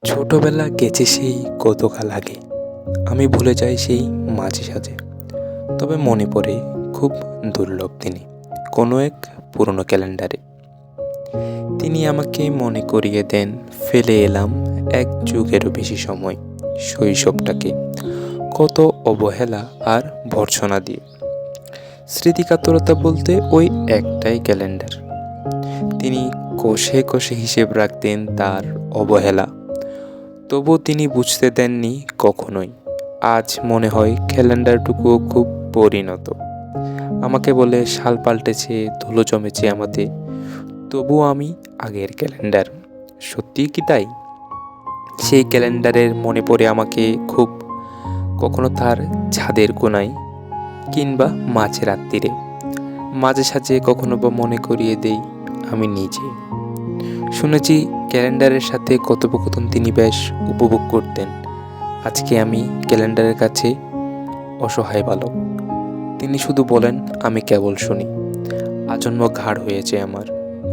ছোটবেলা গেছে সেই কতকাল আগে, আমি ভুলে যাই সেই মাঝে সাঝে। তবে মনে পড়ে খুব দুর্লভ তিনি, কোনো এক পুরনো ক্যালেন্ডারে। তিনি আমাকে মনে করিয়ে দেন, ফেলে এলাম এক যুগেরও বেশি সময়, শৈশবটাকে কত অবহেলা আর ভর্ৎসনা দিয়ে। স্মৃতিকাতরতা বলতে ওই একটাই ক্যালেন্ডার। তিনি কষে কষে হিসেব রাখতেন তার অবহেলা, তবু তিনি বুঝতে দেননি কখনোই। আজ মনে হয় ক্যালেন্ডারটুকুও খুব পরিণত। আমাকে বলে সাল পাল্টেছে, ধুলো জমেছে আমাতে, তবু আমি আগের ক্যালেন্ডার। সত্যিই কি তাই? সেই ক্যালেন্ডারের মনে পড়ে আমাকে খুব, কখনো তার ছাদের কোনায়, কিংবা মাঝে রাত্রিরে, মাঝে সাঝে কখনো বা মনে করিয়ে দেই আমি নিজে। শুনেছি ক্যালেন্ডারের সাথে কথোপকথন তিনি বেশ উপভোগ করতেন। আজকে আমি ক্যালেন্ডারের কাছে অসহায় বালক। তিনি শুধু বলেন, আমি কেবল শুনি। আজন্ম ঘাড় হয়েছে আমার।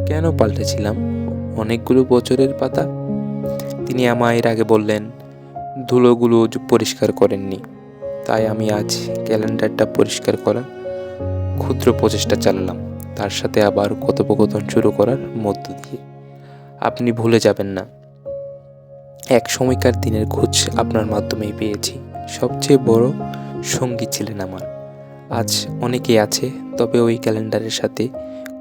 কেন পাল্টেছিলাম অনেকগুলো বছরের পাতা? তিনি আমায় এর আগে বললেন, ধুলোগুলো পরিষ্কার করেননি, তাই আমি আজ ক্যালেন্ডারটা পরিষ্কার করার ক্ষুদ্র প্রচেষ্টা চালালাম, তার সাথে আবার কথোপকথন শুরু করার মধ্য দিয়ে। আপনি ভুলে যাবেন না, এক সময়কার দিনের খোঁজ আপনার মাধ্যমেই পেয়েছি। সবচেয়ে বড় সঙ্গী ছিলেন আমার। আজ অনেকেই আছে, তবে ওই ক্যালেন্ডারের সাথে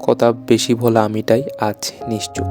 কথা বেশি বলা আমিটাই আজ নিশ্চুপ।